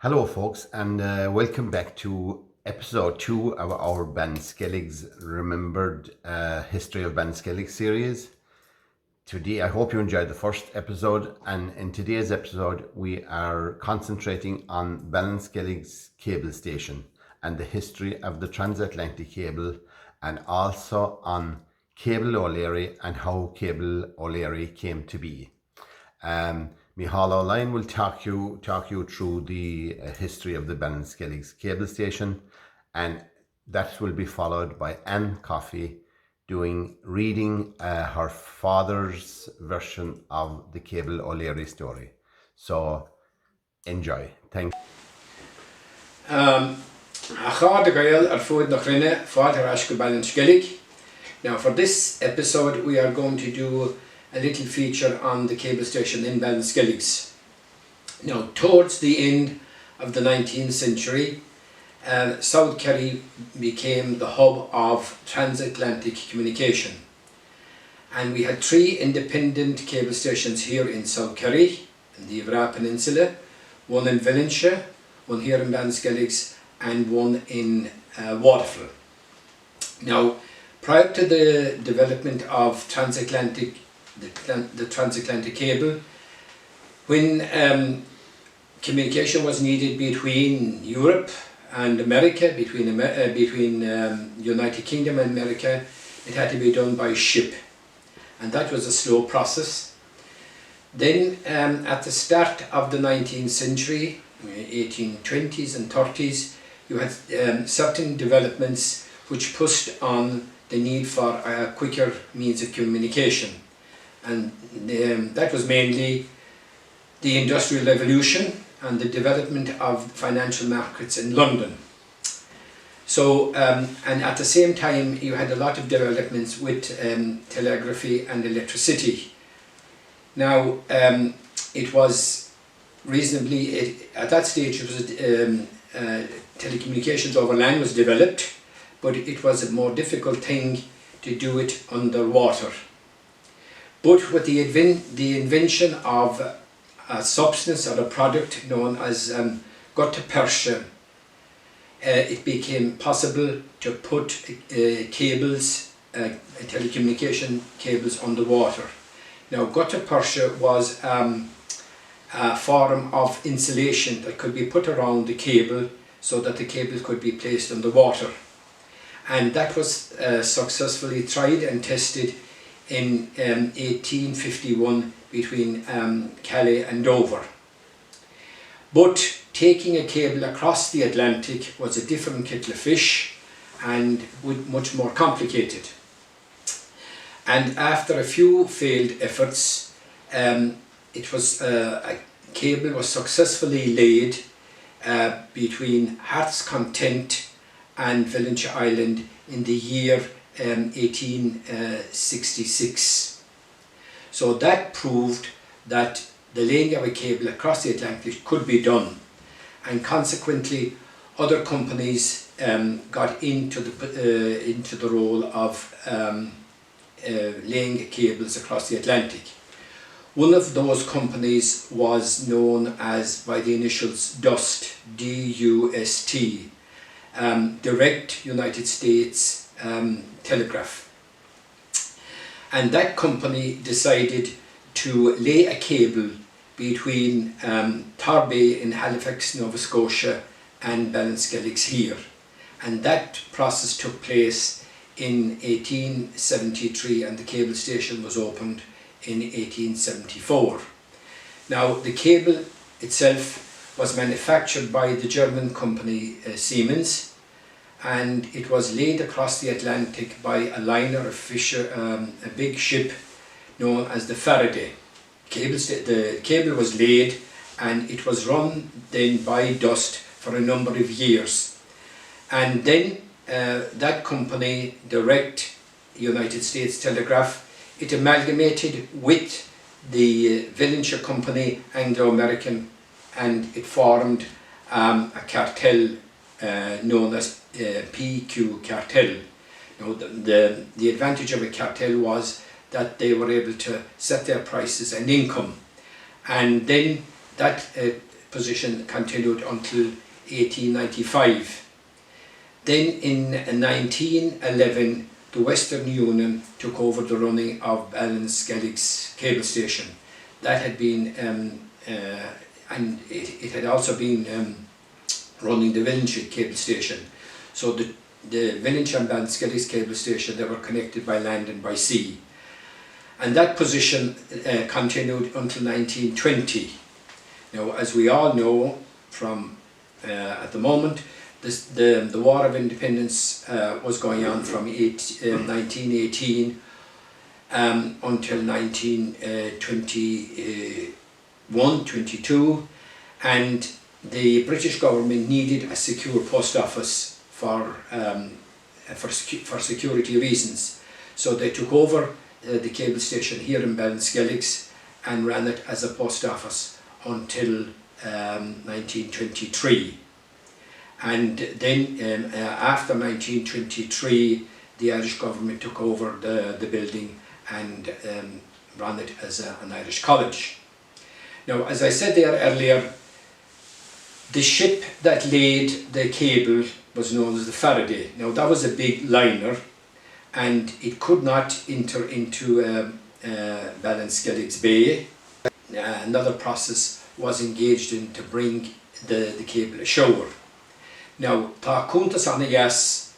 Hello, folks, and welcome back to episode 2 of our Ballinskelligs Remembered History of Ballinskelligs series. Today, I hope you enjoyed the first episode, and in today's episode, we are concentrating on Ballinskelligs cable station and the history of the transatlantic cable, and also on Cable O'Leary and how Cable O'Leary came to be. Micheál O'Leary will talk you through the history of the Ballinskelligs cable station, and that will be followed by Anne Coffey reading her father's version of the Cable O'Leary story. So enjoy. Thank you. Now for this episode we are going to do a little feature on the cable station in Ballinskelligs. Now towards the end of the 19th century, South Kerry became the hub of transatlantic communication, and we had 3 independent cable stations here in South Kerry, in the Ivra Peninsula, one in Valentia, one here in Ballinskelligs, and one in Waterford. Now, prior to the development of the transatlantic cable, when communication was needed between Europe and America, between United Kingdom and America, it had to be done by ship, and that was a slow process. Then at the start of the 19th century, 1820s and 30s, you had certain developments which pushed on the need for a quicker means of communication, and that was mainly the Industrial Revolution and the development of financial markets in London. So, and at the same time you had a lot of developments with telegraphy and electricity. Now it was reasonably, at that stage it was telecommunications over land was developed, but it was a more difficult thing to do it underwater. But with the invention of a substance or a product known as gutta percha, it became possible to put cables, telecommunication cables underwater. Now gutta percha was a form of insulation that could be put around the cable so that the cable could be placed underwater, and that was successfully tried and tested in 1851 between Calais and Dover. But taking a cable across the Atlantic was a different kettle of fish and much more complicated. And after a few failed efforts, a cable was successfully laid between Heart's Content and Valentia Island in the year 1866. So that proved that the laying of a cable across the Atlantic could be done, and consequently other companies got into the role of laying cables across the Atlantic. One of those companies was known as by the initials DUST, D-U-S-T, Direct United States Telegraph. And that company decided to lay a cable between Torbay in Halifax, Nova Scotia, and Ballinskelligs here, and that process took place in 1873, and the cable station was opened in 1874. Now the cable itself was manufactured by the German company Siemens, and it was laid across the Atlantic by a liner, a big ship known as the Faraday. The cable was laid, and it was run then by DUST for a number of years. And then that company, Direct United States Telegraph, it amalgamated with the Valentia company, Anglo-American, and it formed a cartel known as PQ cartel. Now the advantage of a cartel was that they were able to set their prices and income, and then that position continued until 1895. Then in 1911 the Western Union took over the running of Ballinskelligs cable station. That had been, and it had also been running the Vilnius cable station. So the Vilnius and Ballinskelligs cable station, they were connected by land and by sea. And that position continued until 1920. Now, as we all know from at the moment, the War of Independence was going on from 1918 until 1921-22, and the British government needed a secure post office for security reasons. So they took over the cable station here in Ballinskelligs and ran it as a post office until 1923. And then after 1923 the Irish government took over the building and ran it as an Irish college. Now, as I said there earlier, the ship that laid the cable was known as the Faraday. Now, that was a big liner and it could not enter into Ballinskelligs Bay. Another process was engaged in to bring the cable ashore. Now, tá cúntas anna yes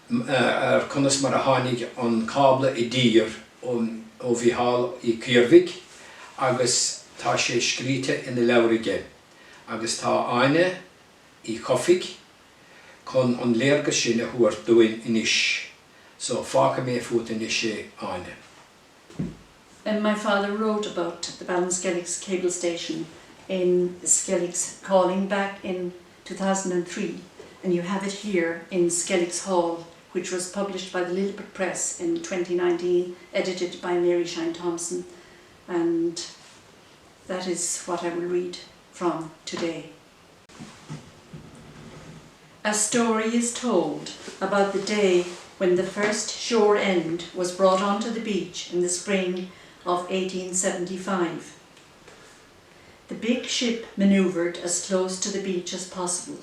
conas mar a hánig an cable I dír ó bhíhall I Cuirvig, agus tá sé scríte in the leabharige, agus tá aine I Choffig chun an léargas sin a thuairt dúin inis. So fáca mé fút inis sé aine. And my father wrote about the Ballinskelligs cable station in Skelligs Calling back in 2003, and you have it here in Skelligs Hall, which was published by the Lilliput Press in 2019, edited by Mary Shine Thompson, and that is what I will read from today. A story is told about the day when the first shore end was brought onto the beach in the spring of 1875. The big ship manoeuvred as close to the beach as possible,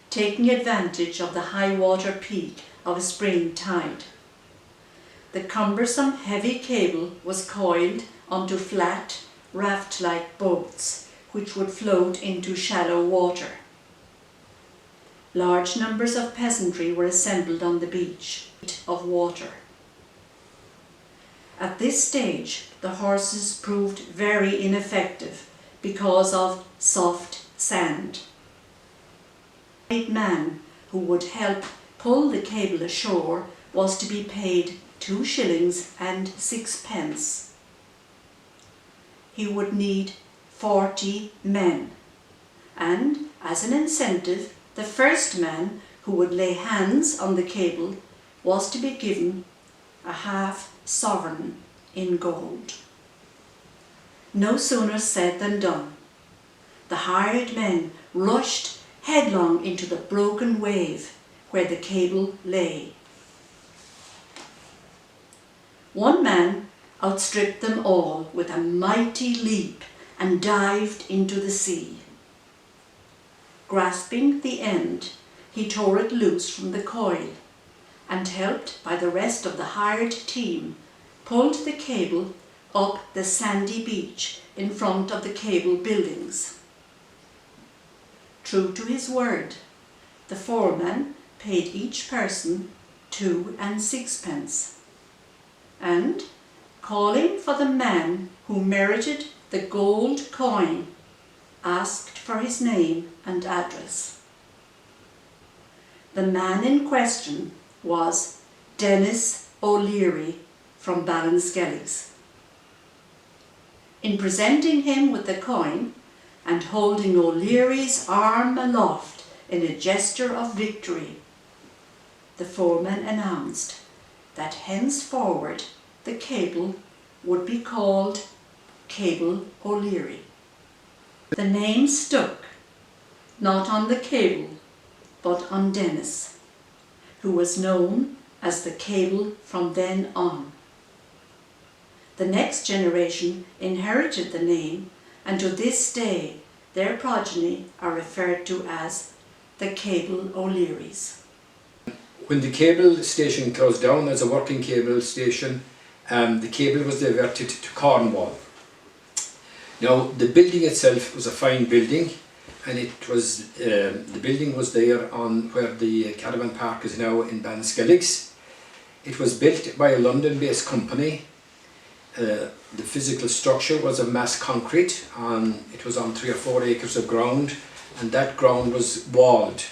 taking advantage of the high water peak of a spring tide. The cumbersome heavy cable was coiled onto flat, raft-like boats, which would float into shallow water. Large numbers of peasantry were assembled on the beach of water. At this stage, the horses proved very ineffective because of soft sand. The man who would help pull the cable ashore was to be paid 2 shillings and 6 pence. He would need 40 men, and as an incentive, the first man who would lay hands on the cable was to be given a half sovereign in gold. No sooner said than done. The hired men rushed headlong into the broken wave where the cable lay. One man outstripped them all with a mighty leap and dived into the sea. Grasping the end, he tore it loose from the coil and, helped by the rest of the hired team, pulled the cable up the sandy beach in front of the cable buildings. True to his word, the foreman paid each person 2 and 6 pence, and, calling for the man who merited the gold coin, asked for his name and address. The man in question was Dennis O'Leary from Ballinskelligs. In presenting him with the coin and holding O'Leary's arm aloft in a gesture of victory, the foreman announced that henceforward the cable would be called Cable O'Leary. The name stuck, not on the cable, but on Dennis, who was known as the cable from then on. The next generation inherited the name, and to this day Their progeny are referred to as the Cable O'Learys. When the cable station closed down as a working cable station, the cable was diverted to Cornwall. Now the building itself was a fine building, and it was the building was there on where the caravan park is now in Ballinskelligs. It was built by a London-based company. The physical structure was of mass concrete. It was on 3 or 4 acres of ground, and that ground was walled.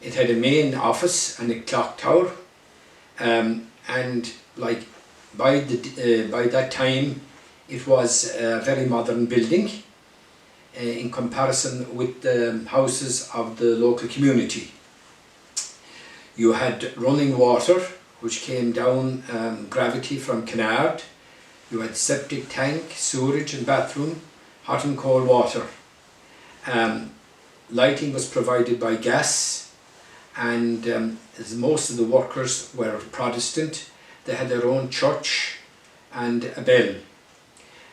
It had a main office and a clock tower, and like by that time it was a very modern building in comparison with the houses of the local community. You had running water which came down gravity from Canard. You had septic tank, sewerage and bathroom, hot and cold water. Lighting was provided by gas, and as most of the workers were Protestant, they had their own church and a bell.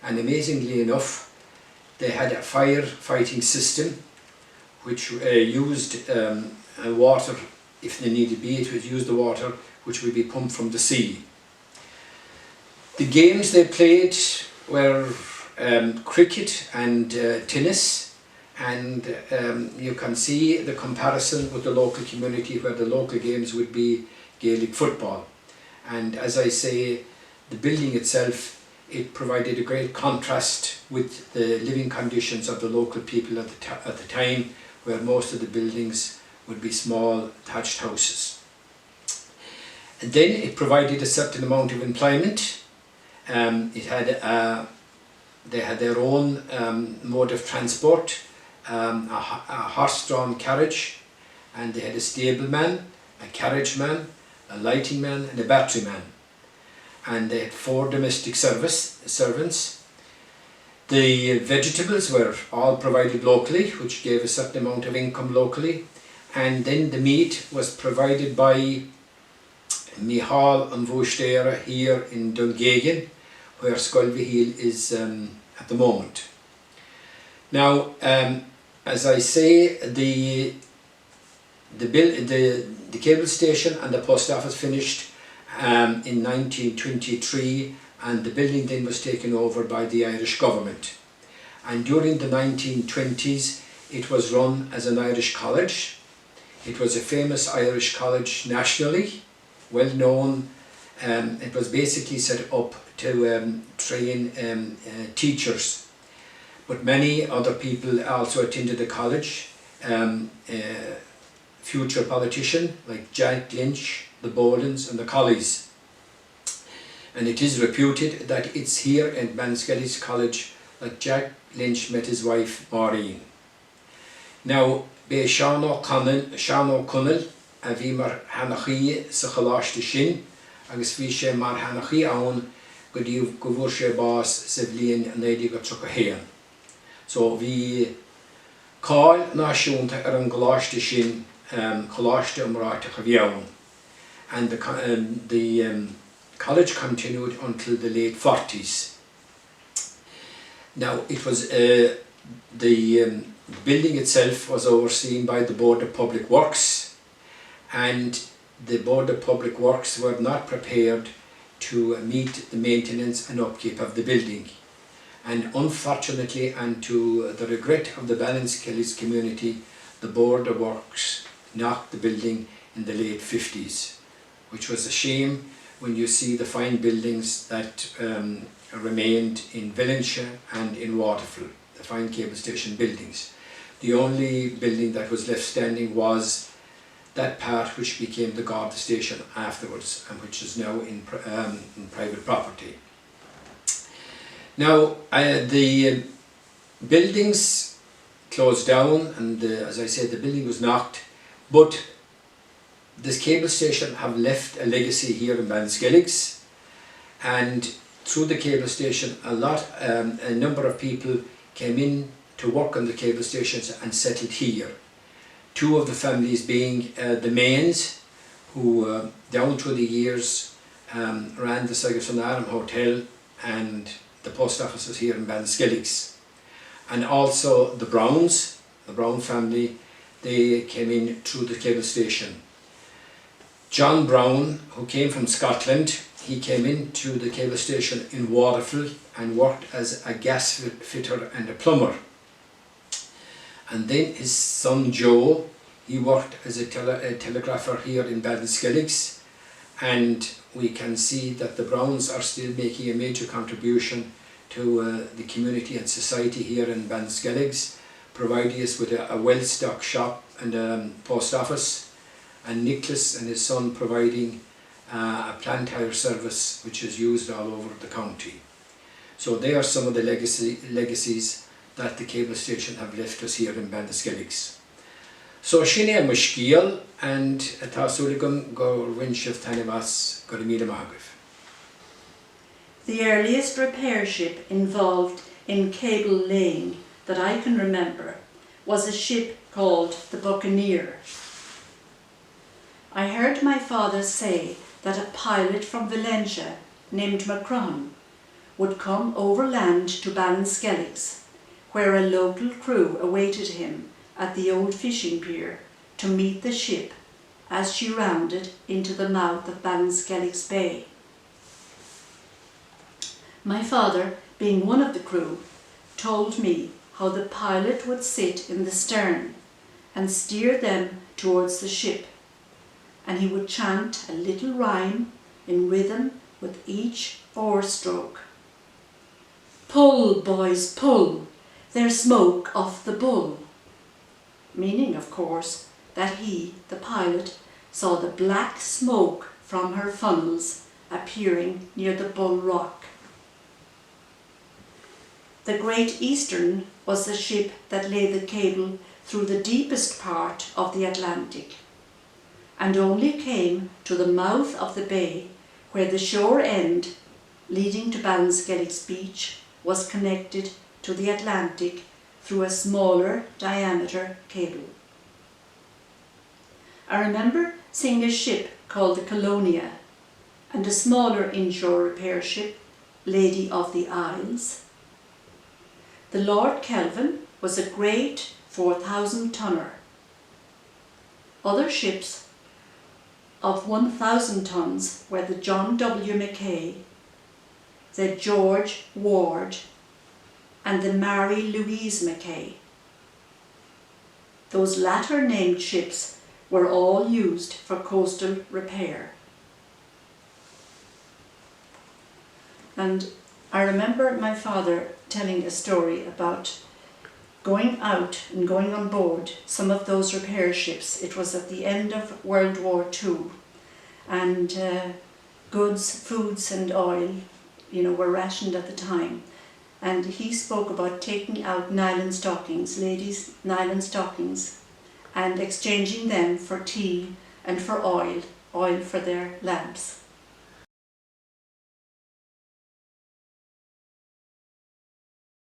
And amazingly enough, they had a firefighting system which used water, if they needed be, it would use the water which would be pumped from the sea. The games they played were cricket and tennis, and you can see the comparison with the local community, where the local games would be Gaelic football. And as I say, the building itself, it provided a great contrast with the living conditions of the local people at the time, where most of the buildings would be small thatched houses. And then it provided a certain amount of employment. They had their own mode of transport, a horse-drawn carriage, and they had a stableman, a carriageman, a lighting man and a batteryman. And they had 4 domestic servants. The vegetables were all provided locally, which gave a certain amount of income locally. And then the meat was provided by Mihal and Voshtera here in Dungagan, where Skolvihil is at the moment. Now, as I say, the cable station and the post office finished in 1923, and the building then was taken over by the Irish government. And during the 1920s, it was run as an Irish college. It was a famous Irish college nationally, well known. It was basically set up to train teachers, but many other people also attended the college. Future politicians like Jack Lynch, the Bolins and the Collies. And it is reputed that it's here in Ballinskelligs College that Jack Lynch met his wife Maureen. Now, be Sean O'Connell a bhí mar hanachaí sa choláiste sin, agus bhí sé mar hanachaí ann go bhfuair sé bás sa bhliain 1931. So bhí cáil náisiúnta ar an gláiste sin, choláiste umráiteach a bhí. And the college continued until the late 40s. Now it was the building itself was overseen by the Board of Public Works, and the Board of Public Works were not prepared to meet the maintenance and upkeep of the building. And unfortunately, and to the regret of the Ballinskelligs community, the Board of Works knocked the building in the late 50s, which was a shame when you see the fine buildings that remained in Valentia and in Waterford, the fine cable station buildings. The only building that was left standing was that part which became the Garda station afterwards, and which is now in private property. Now the buildings closed down, and as I said, the building was knocked, but this cable station have left a legacy here in Ballinskelligs, and through the cable station a number of people came in to work on the cable stations and settled here. Two of the families being the Mains, who down through the years ran the Sagerson Hotel and the post offices here in Ballinskelligs. and also the Browns, the Brown family, they came in through the cable station. John Brown, who came from Scotland, he came into the cable station in Waterford and worked as a gas fitter and a plumber. And then his son Joe, he worked as a telegrapher here in Ballinskelligs, and we can see that the Browns are still making a major contribution to the community and society here in Ballinskelligs, providing us with a well-stocked shop and a post office, and Nicholas and his son providing a plant hire service which is used all over the county. So they are some of the legacies that the cable station have left us here in Ballinskelligs. So Shine Mushkiel and Atasuligum Gor Winshif Tanivas Gorimila Magrif. The earliest repair ship involved in cable laying that I can remember was a ship called the Buccaneer. I heard my father say that a pilot from Valencia named Macron would come overland to Ballinskelligs, where a local crew awaited him at the old fishing pier to meet the ship as she rounded into the mouth of Ballinskelligs Bay. My father, being one of the crew, told me how the pilot would sit in the stern and steer them towards the ship, and he would chant a little rhyme in rhythm with each oar stroke. "Pull, boys, pull, there's smoke off the bull," meaning, of course, that he, the pilot, saw the black smoke from her funnels appearing near the Bull Rock. The Great Eastern was the ship that lay the cable through the deepest part of the Atlantic, and only came to the mouth of the bay where the shore end leading to Ballinskelligs Beach was connected to the Atlantic through a smaller diameter cable. I remember seeing a ship called the Colonia and a smaller inshore repair ship, Lady of the Isles. The Lord Kelvin was a great 4,000 tonner. Other ships of 1,000 tons were the John W. Mackay, the George Ward, and the Mary Louise Mackay. Those latter named ships were all used for coastal repair. And I remember my father telling a story about going out and going on board some of those repair ships. It was at the end of World War II, and goods, foods and oil, were rationed at the time. And he spoke about taking out nylon stockings, ladies' nylon stockings, and exchanging them for tea and for oil for their lamps.